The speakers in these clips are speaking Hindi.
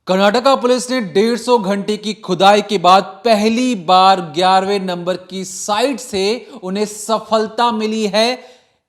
कर्नाटका पुलिस ने 150 घंटे की खुदाई के बाद पहली बार 11वें नंबर की साइट से उन्हें सफलता मिली है।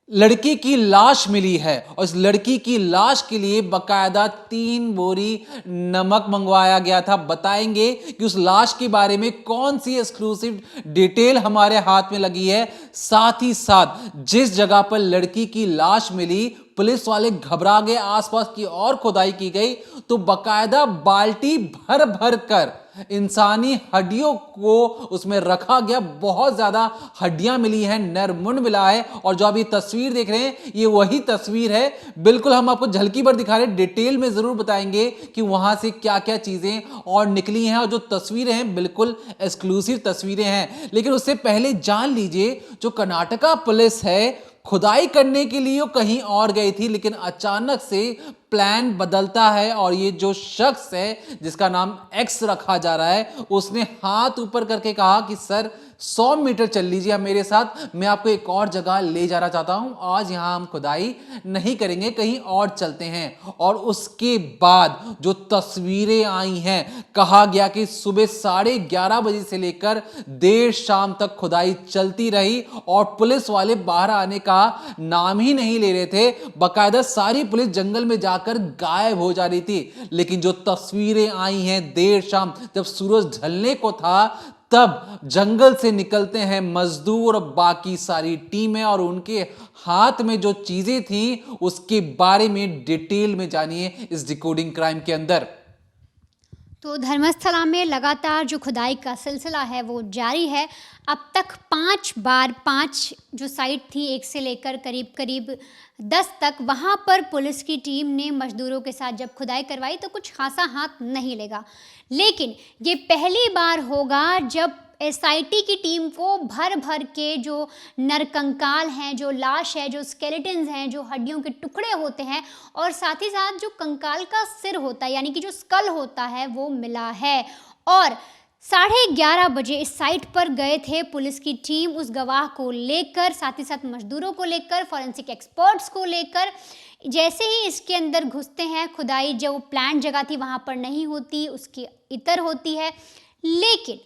लड़की की लाश मिली है और इस लड़की की लाश के लिए बकायदा 3 बोरी नमक मंगवाया गया था। बताएंगे कि उस लाश के बारे में कौन सी एक्सक्लूसिव डिटेल हमारे हाथ में लगी है। साथ ही साथ जिस जगह पर लड़की की लाश मिली, पुलिस वाले घबरा गए, आसपास की और खुदाई की गई तो बकायदा बाल्टी भर भर कर इंसानी हड्डियों को उसमें रखा गया। बहुत ज्यादा हड्डियां मिली हैं, नरमुंड मिला है। और जो आप ये तस्वीर देख रहे हैं, ये वही तस्वीर है। बिल्कुल हम आपको झलकी भर दिखा रहे हैं, डिटेल में जरूर बताएंगे कि वहां से क्या क्या चीजें और निकली हैं। और जो तस्वीरें हैं बिल्कुल एक्सक्लूसिव तस्वीरें हैं। लेकिन उससे पहले जान लीजिए, जो कर्नाटका पुलिस है, खुदाई करने के लिए वो कहीं और गई थी, लेकिन अचानक से प्लान बदलता है और ये जो शख्स है जिसका नाम एक्स रखा जा रहा है, उसने हाथ ऊपर करके कहा कि सर 100 मीटर चल लीजिए आप मेरे साथ, मैं आपको एक और जगह ले जाना चाहता हूं। आज यहां हम खुदाई नहीं करेंगे, कहीं और चलते हैं। और उसके बाद जो तस्वीरें आई हैं, कहा गया कि सुबह 11:30 बजे से लेकर देर शाम तक खुदाई चलती रही और पुलिस वाले बाहर आने का नाम ही नहीं ले रहे थे। बकायदा सारी पुलिस जंगल में जाकर गायब हो जा रही थी। लेकिन जो तस्वीरें आई हैं देर शाम, जब सूरज ढलने को था, तब जंगल से निकलते हैं मजदूर और बाकी सारी टीमें, और उनके हाथ में जो चीजें थी उसके बारे में डिटेल में जानिए इस डिकोडिंग क्राइम के अंदर। तो धर्मस्थला में लगातार जो खुदाई का सिलसिला है वो जारी है। अब तक 5 जो साइट थी, एक से लेकर करीब करीब 10 तक, वहाँ पर पुलिस की टीम ने मजदूरों के साथ जब खुदाई करवाई तो कुछ खासा हाथ नहीं लगा। लेकिन ये पहली बार होगा जब एसआईटी की टीम को भर भर के जो नरकंकाल हैं, जो लाश है, जो स्केलेटन्स हैं, जो हड्डियों के टुकड़े होते हैं, और साथ ही साथ जो कंकाल का सिर होता है यानी कि जो स्कल होता है, वो मिला है। और 11:30 बजे इस साइट पर गए थे पुलिस की टीम, उस गवाह को लेकर, साथ ही साथ मजदूरों को लेकर, फॉरेंसिक एक्सपर्ट्स को लेकर। जैसे ही इसके अंदर घुसते हैं, खुदाई जो प्लान जगह थी वहाँ पर नहीं होती, उसकी इतर होती है। लेकिन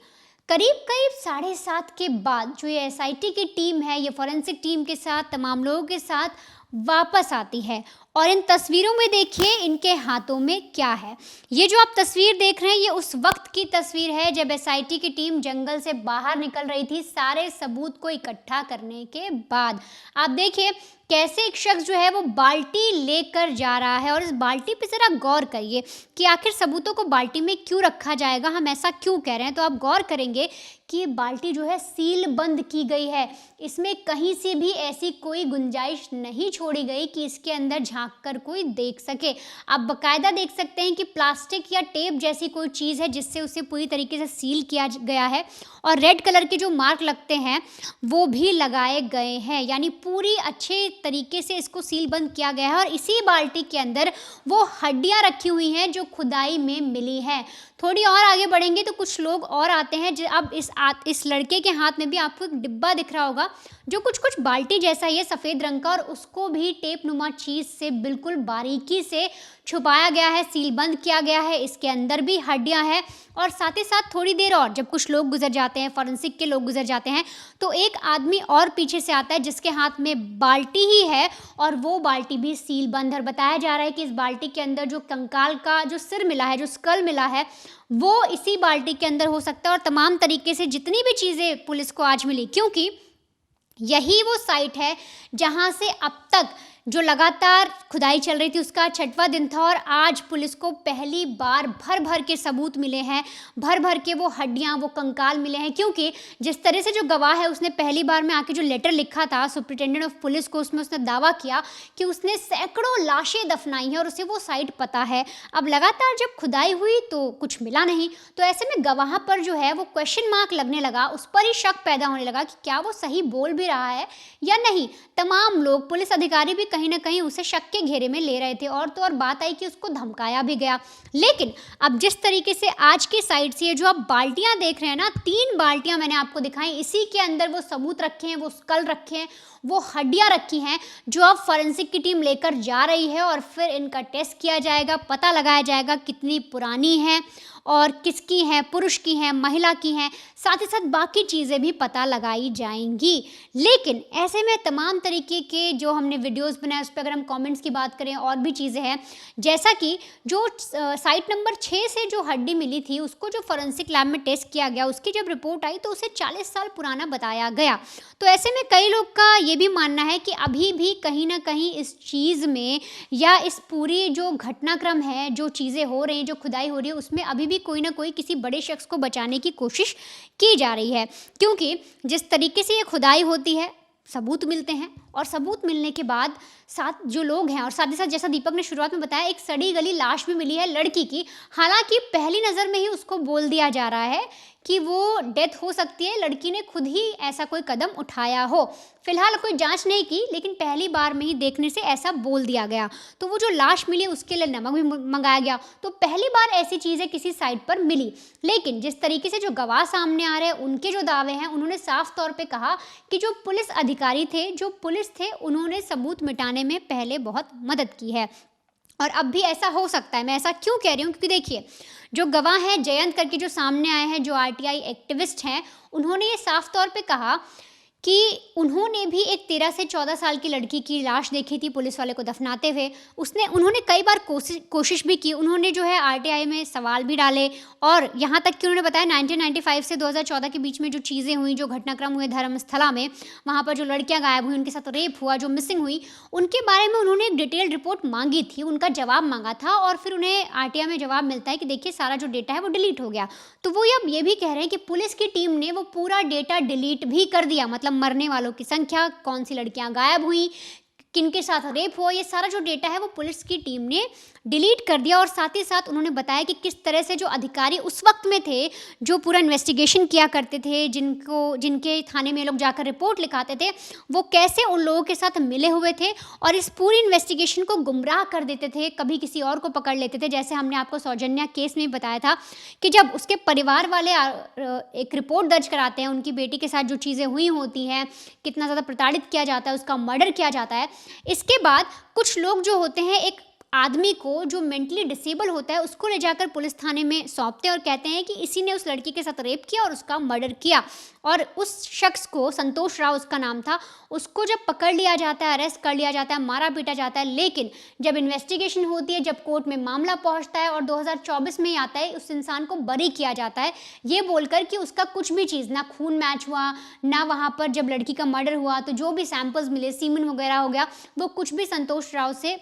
करीब करीब 7:30 के बाद जो ये एसआईटी की टीम है, ये फॉरेंसिक टीम के साथ, तमाम लोगों के साथ वापस आती है। और इन तस्वीरों में देखिए इनके हाथों में क्या है। ये जो आप तस्वीर देख रहे हैं, ये उस वक्त की तस्वीर है जब एसआईटी की टीम जंगल से बाहर निकल रही थी सारे सबूत को इकट्ठा करने के बाद। आप देखिए कैसे एक शख्स जो है वो बाल्टी लेकर जा रहा है, और इस बाल्टी पे ज़रा गौर करिए कि आखिर सबूतों को बाल्टी में क्यों रखा जाएगा, हम ऐसा क्यों कह रहे हैं। तो आप गौर करेंगे कि ये बाल्टी जो है सील बंद की गई है, इसमें कहीं से भी ऐसी कोई गुंजाइश नहीं छोड़ी गई कि इसके अंदर झांक कर कोई देख सके। आप बकायदा देख सकते हैं कि प्लास्टिक या टेप जैसी कोई चीज़ है जिससे उसे पूरी तरीके से सील किया गया है, और रेड कलर के जो मार्क लगते हैं वो भी लगाए गए हैं, यानी पूरी अच्छे तरीके से इसको सील बंद किया गया है। और इसी बाल्टी के अंदर वो हड्डियां रखी हुई हैं जो खुदाई में मिली हैं। थोड़ी और आगे बढ़ेंगे तो कुछ लोग और आते हैं। अब इस लड़के के हाथ में भी आपको एक डिब्बा दिख रहा होगा जो कुछ बाल्टी जैसा ही है, सफ़ेद रंग का, और उसको भी टेप नुमा चीज़ से बिल्कुल बारीकी से छुपाया गया है, सील बंद किया गया है। इसके अंदर भी हड्डियां हैं। और साथ ही साथ थोड़ी देर और जब कुछ लोग गुजर जाते हैं, फॉरेंसिक के लोग गुजर जाते हैं, तो एक आदमी और पीछे से आता है जिसके हाथ में बाल्टी ही है, और वो बाल्टी भी सील बंद है। बताया जा रहा है कि इस बाल्टी के अंदर जो कंकाल का जो सिर मिला है, जो स्कल मिला है, वो इसी बाल्टी के अंदर हो सकता है। और तमाम तरीके से जितनी भी चीज़ें पुलिस को आज मिली, क्योंकि यही वो साइट है जहां से अब तक जो लगातार खुदाई चल रही थी उसका 6वां दिन था, और आज पुलिस को पहली बार भर भर के सबूत मिले हैं, भर भर के वो हड्डियां, वो कंकाल मिले हैं। क्योंकि जिस तरह से जो गवाह है उसने पहली बार में आके जो लेटर लिखा था सुपरिटेंडेंट ऑफ पुलिस को, उसमें उसने दावा किया कि उसने सैकड़ों लाशें दफनाई हैं और उसे वो साइट पता है। अब लगातार जब खुदाई हुई तो कुछ मिला नहीं, तो ऐसे में गवाह पर जो है वो क्वेश्चन मार्क लगने लगा, उस पर ही शक पैदा होने लगा कि क्या वो सही बोल भी रहा है या नहीं। तमाम लोग, पुलिस अधिकारी भी कहीं ना कहीं उसे शक के घेरे में ले रहे थे, और तो और बात आई कि उसको धमकाया भी गया। लेकिन अब जिस तरीके से आज की साइड से ये जो आप बाल्टियां देख रहे हैं ना, 3 बाल्टियां मैंने आपको दिखाई, इसी के अंदर वो सबूत रखे हैं, वो स्कल रखे हैं, वो हड्डियां रखी हैं जो अब फॉरेंसिक की टीम लेकर जा रही है और फिर इनका टेस्ट किया जाएगा, पता लगाया जाएगा कितनी पुरानी हैं और किसकी हैं, पुरुष की हैं, महिला की हैं, साथ ही साथ बाकी चीज़ें भी पता लगाई जाएंगी। लेकिन ऐसे में तमाम तरीके के जो हमने वीडियोस बनाए उस पर अगर हम कमेंट्स की बात करें और भी चीज़ें हैं, जैसा कि जो साइट नंबर 6 से जो हड्डी मिली थी उसको जो फॉरेंसिक लैब में टेस्ट किया गया, उसकी जब रिपोर्ट आई तो उसे 40 साल पुराना बताया गया। तो ऐसे में कई लोग का ये भी मानना है कि अभी भी कहीं ना कहीं इस चीज़ में या इस पूरी जो घटनाक्रम है, जो चीज़ें हो रही हैं, जो खुदाई हो रही है, उसमें अभी भी कोई ना कोई किसी बड़े शख्स को बचाने की कोशिश की जा रही है। क्योंकि जिस तरीके से ये खुदाई होती है, सबूत मिलते हैं और सबूत मिलने के बाद साथ जो लोग हैं और साथ ही साथ जैसा दीपक ने शुरुआत में बताया, एक सड़ी गली लाश भी मिली है लड़की की। हालांकि पहली नज़र में ही उसको बोल दिया जा रहा है कि वो डेथ हो सकती है, लड़की ने खुद ही ऐसा कोई कदम उठाया हो। फिलहाल कोई जांच नहीं की, लेकिन पहली बार में ही देखने से ऐसा बोल दिया गया। तो वो जो लाश मिली उसके लिए नमक भी मंगाया गया। तो पहली बार ऐसी चीज़ें किसी साइट पर मिली। लेकिन जिस तरीके से जो गवाह सामने आ रहे हैं, उनके जो दावे हैं, उन्होंने साफ तौर पे कहा कि जो पुलिस अधिकारी थे, जो पुलिस थे, उन्होंने सबूत मिटाने में पहले बहुत मदद की है और अब भी ऐसा हो सकता है। मैं ऐसा क्यों कह रही हूँ, क्योंकि देखिए जो गवाह हैं जयंत करके जो सामने आए हैं, जो आरटीआई एक्टिविस्ट हैं, उन्होंने ये साफ तौर पे कहा कि उन्होंने भी एक 13 से 14 साल की लड़की की लाश देखी थी पुलिस वाले को दफनाते हुए। उन्होंने कई बार कोशिश भी की, उन्होंने जो है आरटीआई में सवाल भी डाले और यहाँ तक कि उन्होंने बताया 1995 से 2014 के बीच में जो चीज़ें हुई, जो घटनाक्रम हुए धर्मस्थला में, वहाँ पर जो लड़कियाँ गायब हुई, उनके साथ रेप हुआ, जो मिसिंग हुई, उनके बारे में उन्होंने एक डिटेल्ड रिपोर्ट मांगी थी, उनका जवाब मांगा था और फिर उन्हें आरटीआई में जवाब मिलता है कि देखिए सारा जो डेटा है वो डिलीट हो गया। तो वो अब ये भी कह रहे हैं कि पुलिस की टीम ने वो पूरा डेटा डिलीट भी कर दिया, मतलब मरने वालों की संख्या, कौन सी लड़कियां गायब हुई, किनके साथ रेप हुआ, ये सारा जो डेटा है वो पुलिस की टीम ने डिलीट कर दिया। और साथ ही साथ उन्होंने बताया कि किस तरह से जो अधिकारी उस वक्त में थे, जो पूरा इन्वेस्टिगेशन किया करते थे, जिनके थाने में लोग जाकर रिपोर्ट लिखाते थे, वो कैसे उन लोगों के साथ मिले हुए थे और इस पूरी इन्वेस्टिगेशन को गुमराह कर देते थे, कभी किसी और को पकड़ लेते थे। जैसे हमने आपको सौजन्या केस में बताया था कि जब उसके परिवार वाले एक रिपोर्ट दर्ज कराते हैं, उनकी बेटी के साथ जो चीज़ें हुई होती हैं, कितना ज़्यादा प्रताड़ित किया जाता है, उसका मर्डर किया जाता है, इसके बाद कुछ लोग जो होते हैं एक आदमी को जो मेंटली डिसेबल होता है उसको ले जाकर पुलिस थाने में सौंपते हैं और कहते हैं कि इसी ने उस लड़की के साथ रेप किया और उसका मर्डर किया। और उस शख्स को, संतोष राव उसका नाम था, उसको जब पकड़ लिया जाता है, अरेस्ट कर लिया जाता है, मारा पीटा जाता है, लेकिन जब इन्वेस्टिगेशन होती है, जब कोर्ट में मामला पहुंचता है और 2024 में ही आता है, उस इंसान को बरी किया जाता है ये बोलकर कि उसका कुछ भी चीज़, ना खून मैच हुआ, ना वहाँ पर जब लड़की का मर्डर हुआ तो जो भी सैंपल्स मिले, सीमन वगैरह हो गया, वो कुछ भी संतोष राव से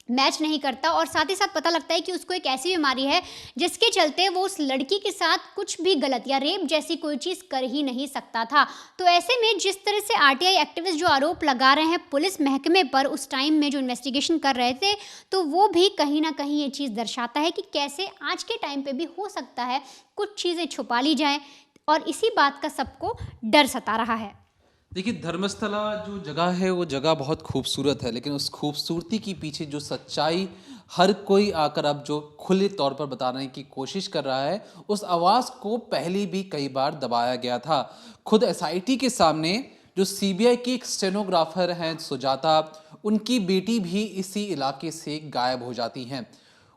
मैच नहीं करता। और साथ ही साथ पता लगता है कि उसको एक ऐसी बीमारी है जिसके चलते वो उस लड़की के साथ कुछ भी गलत या रेप जैसी कोई चीज़ कर ही नहीं सकता था। तो ऐसे में जिस तरह से आरटीआई एक्टिविस्ट जो आरोप लगा रहे हैं पुलिस महकमे पर उस टाइम में जो इन्वेस्टिगेशन कर रहे थे, तो वो भी कहीं ना कहीं ये चीज़ दर्शाता है कि कैसे आज के टाइम पे भी हो सकता है कुछ चीज़ें छुपा ली जाएँ और इसी बात का सबको डर सता रहा है। देखिए, धर्मस्थला जो जगह है वो जगह बहुत खूबसूरत है, लेकिन उस खूबसूरती के पीछे जो सच्चाई हर कोई आकर अब जो खुले तौर पर बताने की कोशिश कर रहा है, उस आवाज़ को पहले भी कई बार दबाया गया था। खुद एसआईटी के सामने जो सीबीआई की एक स्टेनोग्राफर हैं सुजाता, उनकी बेटी भी इसी इलाके से गायब हो जाती हैं।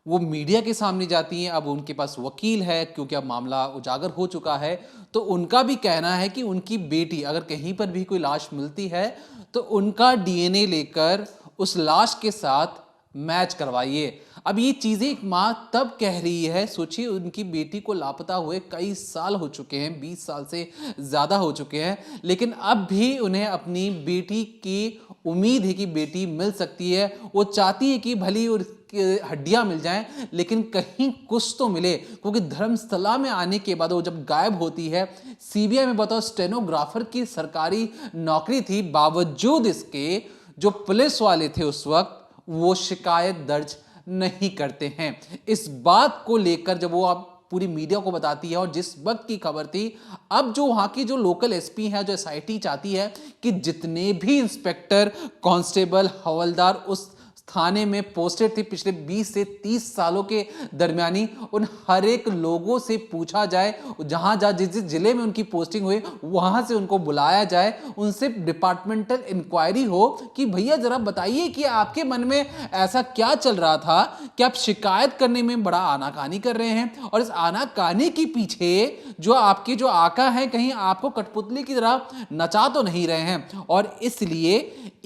वो मीडिया के सामने जाती हैं। अब उनके पास वकील है क्योंकि अब मामला उजागर हो चुका है, तो उनका भी कहना है कि उनकी बेटी, अगर कहीं पर भी कोई लाश मिलती है तो उनका डीएनए लेकर उस लाश के साथ मैच करवाइए। अब ये चीज़ें एक माँ तब कह रही है, सोचिए उनकी बेटी को लापता हुए कई साल हो चुके हैं, 20 साल से ज़्यादा हो चुके हैं, लेकिन अब भी उन्हें अपनी बेटी की उम्मीद है कि बेटी मिल सकती है। वो चाहती है कि भली हड्डियां मिल जाएं, लेकिन कहीं कुछ तो मिले, क्योंकि धर्मस्थला में आने के बाद वो जब गायब होती है, सीबीआई में बताओ स्टेनोग्राफर की सरकारी नौकरी थी, बावजूद इसके जो पुलिस वाले थे उस वक्त वो शिकायत दर्ज नहीं करते हैं। इस बात को लेकर जब वो अब पूरी मीडिया को बताती है, और जिस वक्त की खबर थी, अब जो वहाँ की जो लोकल एसपी है, जो एसआईटी चाहती है कि जितने भी इंस्पेक्टर, कांस्टेबल, हवलदार उस थाने में पोस्टेड थी पिछले 20 से 30 सालों के दरमियानी, उन हर एक लोगों से पूछा जाए, जहां जहां जिस जिस जिले में उनकी पोस्टिंग हुई वहां से उनको बुलाया जाए, उनसे डिपार्टमेंटल इंक्वायरी हो कि भैया जरा बताइए कि आपके मन में ऐसा क्या चल रहा था कि आप शिकायत करने में बड़ा आनाकानी कर रहे हैं, और इस आनाकानी के पीछे जो आपके जो आका हैं कहीं आपको कठपुतली की तरह नचा तो नहीं रहे हैं। और इसलिए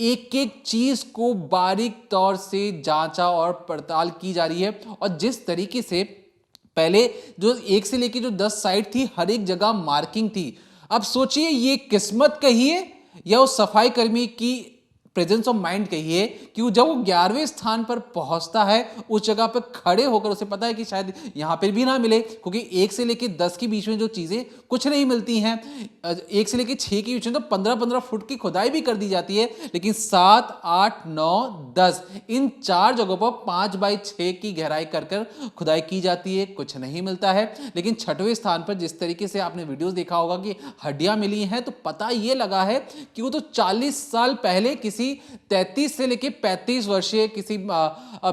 एक एक चीज को बारीक तौर से जांचा और पड़ताल की जा रही है। और जिस तरीके से पहले जो 1 से लेकर जो 10 साइट थी, हर एक जगह मार्किंग थी। अब सोचिए ये किस्मत कहिए या उस सफाई कर्मी की प्रेजेंस ऑफ माइंड कहिए कि जब वो 11वें स्थान पर पहुंचता है, उस जगह पर खड़े होकर उसे पता है कि शायद यहां पर भी ना मिले, क्योंकि 1 से लेकर 10 के बीच में जो चीजें कुछ नहीं मिलती हैं, 1 से लेकर 6 के बीच में तो 15-15 फुट की खुदाई भी कर दी जाती है, लेकिन 7, 8, 9, 10 इन 4 जगहों पर 5 बाई 6 की गहराई कर खुदाई की जाती है, कुछ नहीं मिलता है। लेकिन 6वें स्थान पर जिस तरीके से आपने वीडियोस देखा होगा कि हड्डियां मिली हैं, तो पता यह लगा है कि वो तो 40 साल पहले किसी 33 से लेकर 35 वर्षीय किसी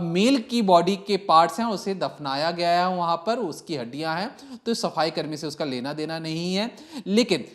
मेल की बॉडी के पार्ट्स हैं, उसे दफनाया गया है वहां पर, उसकी हड्डियां हैं, तो सफाई कर्मी से उसका लेना देना नहीं है। लेकिन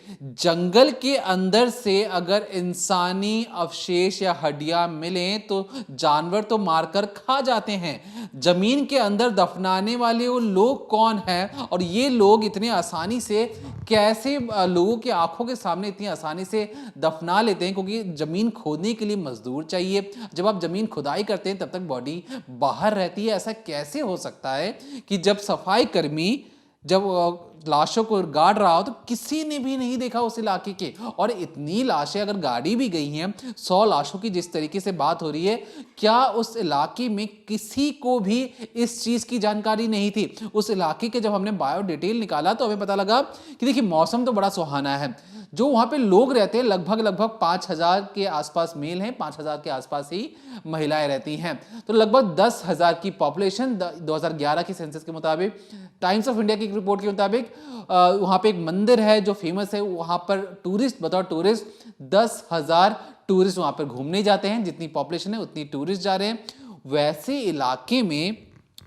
जंगल के अंदर से अगर इंसानी अवशेष या हड्डियां मिलें तो जानवर तो मारकर खा जाते हैं, जमीन के अंदर दफनाने वाले वो लोग कौन हैं, और ये लोग इतने आसानी से कैसे लोगों की आंखों के सामने इतनी आसानी से दफना लेते हैं, क्योंकि जमीन खोदने के लिए मजदूर चाहिए। जब आप जमीन खुदाई करते हैं तब तक बॉडी बाहर रहती है। ऐसा कैसे हो सकता है कि जब सफाई कर्मी जब लाशों को गाड़ रहा हो तो किसी ने भी नहीं देखा उस इलाके के, और इतनी लाशें अगर गाड़ी भी गई हैं, 100 लाशों की जिस तरीके से बात हो रही है, क्या उस इलाके में किसी को भी इस चीज की जानकारी नहीं थी? उस इलाके के जब हमने बायो डिटेल निकाला तो हमें पता लगा कि देखिए मौसम तो बड़ा सुहाना है, जो वहां पे लोग रहते हैं लगभग 5000 के आसपास मेल हैं, 5000 के आसपास ही महिलाएं रहती हैं, तो लगभग 10,000 की पॉपुलेशन 2011 की सेंसस के मुताबिक। टाइम्स ऑफ इंडिया की रिपोर्ट के मुताबिक वहां पे एक मंदिर है जो फेमस है, वहां पर टूरिस्ट बतौर टूरिस्ट 10,000 टूरिस्ट वहां पर घूमने जाते हैं, जितनी पॉपुलेशन है उतनी टूरिस्ट जा रहे हैं। वैसे इलाके में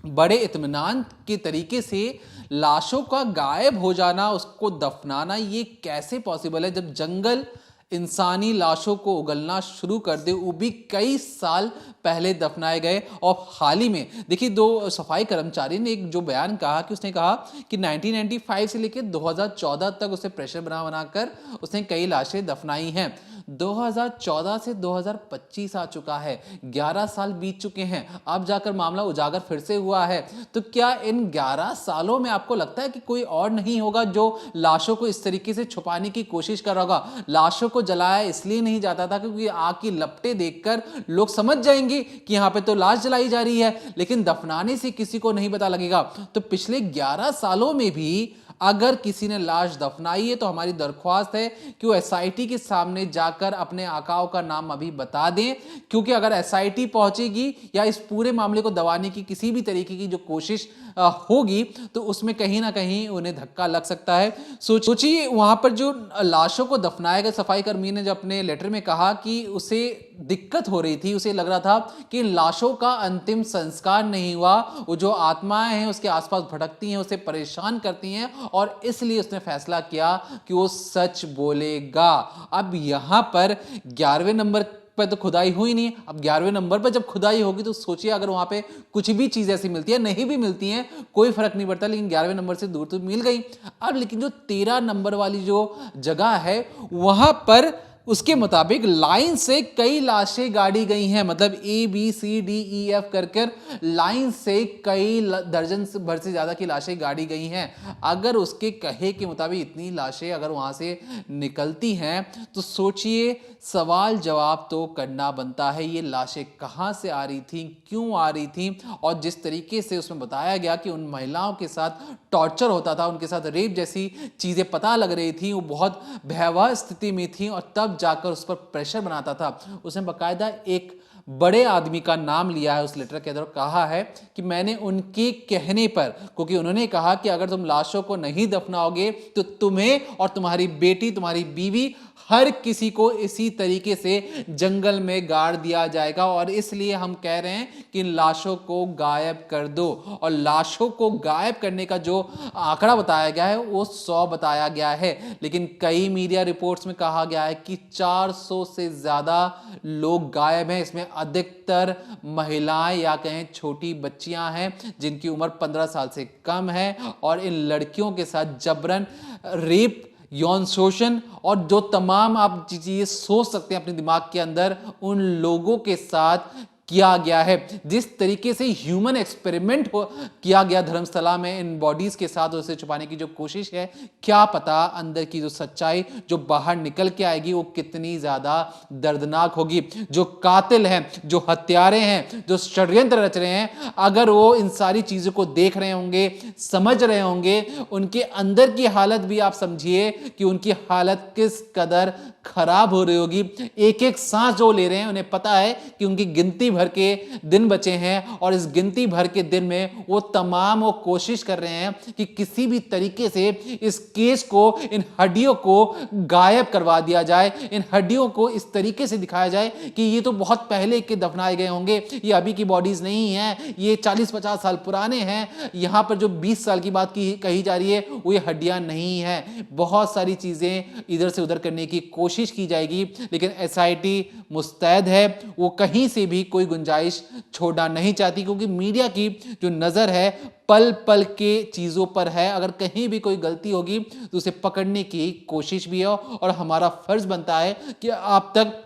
बड़े इत्मीनान के तरीके से लाशों का गायब हो जाना, उसको दफनाना, ये कैसे पॉसिबल है जब जंगल इंसानी लाशों को उगलना शुरू कर दे, वो भी कई साल पहले दफनाए गए। और हाल ही में देखिए 2 सफाई कर्मचारी ने एक जो बयान कहा कि उसने कहा कि 1995 से लेकर 2014 तक उसे प्रेशर बनाकर उसने कई लाशें दफनाई हैं। 2014 से 2025 आ चुका है, 11 साल बीत चुके हैं, अब जाकर मामला उजागर फिर से हुआ है। तो क्या इन 11 सालों में आपको लगता है कि कोई और नहीं होगा जो लाशों को इस तरीके से छुपाने की कोशिश कर रहा होगा? लाशों को जलाया इसलिए नहीं जाता था क्योंकि आग की लपटें देखकर लोग समझ जाएंगे कि यहां पे तो लाश जलाई जा रही है, लेकिन दफनाने से किसी को नहीं पता लगेगा। तो पिछले 11 सालों में भी अगर किसी ने लाश दफनाई है तो हमारी दरख्वास्त है कि वो एसआईटी के सामने जाकर अपने आकाओं का नाम अभी बता दें, क्योंकि अगर एसआईटी पहुंचेगी या इस पूरे मामले को दबाने की किसी भी तरीके की जो कोशिश होगी तो उसमें कहीं ना कहीं उन्हें धक्का लग सकता है। सोचिए वहां पर जो लाशों को दफनाया गया, सफाई कर्मी ने जो अपने लेटर में कहा कि उसे दिक्कत हो रही थी, उसे लग रहा था कि लाशों का अंतिम संस्कार नहीं हुआ, वो जो आत्माएं हैं उसके आसपास भटकती हैं, उसे परेशान करती हैं, और इसलिए उसने फैसला किया कि वो सच बोलेगा। अब यहां पर 11वें नंबर पर तो खुदाई हुई नहीं, अब 11वें नंबर पर जब खुदाई होगी तो सोचिए अगर वहां पे कुछ भी चीज ऐसी मिलती है, नहीं भी मिलती है कोई फर्क नहीं पड़ता, लेकिन 11वें नंबर से दूर तो मिल गई। अब लेकिन जो 13 नंबर वाली जो जगह है वहां पर उसके मुताबिक लाइन से कई लाशें गाड़ी गई हैं, मतलब ABCDEF कर लाइन से कई दर्जन भर से ज्यादा की लाशें गाड़ी गई हैं। अगर उसके कहे के मुताबिक इतनी लाशें अगर वहां से निकलती हैं तो सोचिए सवाल जवाब तो करना बनता है, ये लाशें कहां से आ रही थी, क्यों आ रही थी, और जिस तरीके से उसमें बताया गया कि उन महिलाओं के साथ टॉर्चर होता था, उनके साथ रेप जैसी चीजें पता लग रही थी, वो बहुत भयावह स्थिति में थी, और तब जाकर उस पर प्रेशर बनाता था। उसने बाकायदा एक बड़े आदमी का नाम लिया है उस लेटर के अंदर, कहा है कि मैंने उनके कहने पर, क्योंकि उन्होंने कहा कि अगर तुम लाशों को नहीं दफनाओगे तो तुम्हें और तुम्हारी बेटी, तुम्हारी बीवी, हर किसी को इसी तरीके से जंगल में गाड़ दिया जाएगा, और इसलिए हम कह रहे हैं कि इन लाशों को गायब कर दो। और लाशों को गायब करने का जो आंकड़ा बताया गया है वो 100 बताया गया है, लेकिन कई मीडिया रिपोर्ट्स में कहा गया है कि 400 से ज्यादा लोग गायब हैं। इसमें अधिकतर महिलाएं या कहें छोटी बच्चियां हैं जिनकी उम्र 15 साल से कम है, और इन लड़कियों के साथ जबरन रेप, यौन शोषण और जो तमाम आप चीजें सोच सकते हैं अपने दिमाग के अंदर, उन लोगों के साथ किया गया है। जिस तरीके से ह्यूमन एक्सपेरिमेंट किया गया धर्मस्थला में इन बॉडीज के साथ, उसे छुपाने की जो कोशिश है, क्या पता अंदर की जो सच्चाई जो बाहर निकल के आएगी वो कितनी ज्यादा दर्दनाक होगी। जो कातिल हैं, जो हत्यारे हैं, जो षड्यंत्र रच रहे हैं, अगर वो इन सारी चीजों को देख रहे होंगे, समझ रहे होंगे, उनके अंदर की हालत भी आप समझिए कि उनकी हालत किस कदर खराब हो रही होगी। एक एक सांस जो ले रहे हैं, उन्हें पता है कि उनकी गिनती भर के दिन बचे हैं, और इस गिनती भर के दिन में वो तमाम वो कोशिश कर रहे हैं कि किसी भी तरीके से इस केस को, इन हड्डियों को गायब करवा दिया जाए, इन हड्डियों को इस तरीके से दिखाया जाए कि ये तो बहुत पहले के दफनाए गए होंगे, ये अभी की बॉडीज नहीं है, ये 40-50 साल पुराने हैं, यहां पर जो 20 साल की बात की कही जा रही है वो ये हड्डियां नहीं है। बहुत सारी चीजें इधर से उधर करने की कोशिश की जाएगी, लेकिन एसआईटी मुस्तैद है, वो कहीं से भी कोई गुंजाइश छोड़ना नहीं चाहती, क्योंकि मीडिया की जो नजर है पल पल के चीजों पर है। अगर कहीं भी कोई गलती होगी तो उसे पकड़ने की कोशिश भी है, और हमारा फर्ज बनता है कि आप तक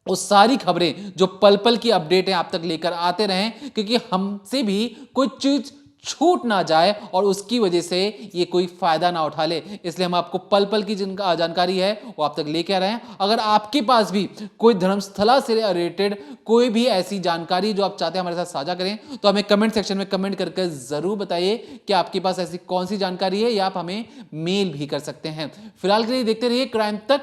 वो सारी खबरें जो पल पल की अपडेट है आप तक लेकर आते रहें, क्योंकि हमसे भी कुछ चीज छूट ना जाए और उसकी वजह से ये कोई फायदा ना उठा ले। इसलिए हम आपको पल पल की जिनका जानकारी है वो आप तक लेके आ रहे हैं। अगर आपके पास भी कोई धर्मस्थला से रिलेटेड कोई भी ऐसी जानकारी जो आप चाहते हैं हमारे साथ साझा करें, तो हमें कमेंट सेक्शन में कमेंट करके जरूर बताइए कि आपके पास ऐसी कौन सी जानकारी है, या आप हमें मेल भी कर सकते हैं। फिलहाल के लिए देखते रहिए क्राइम तक।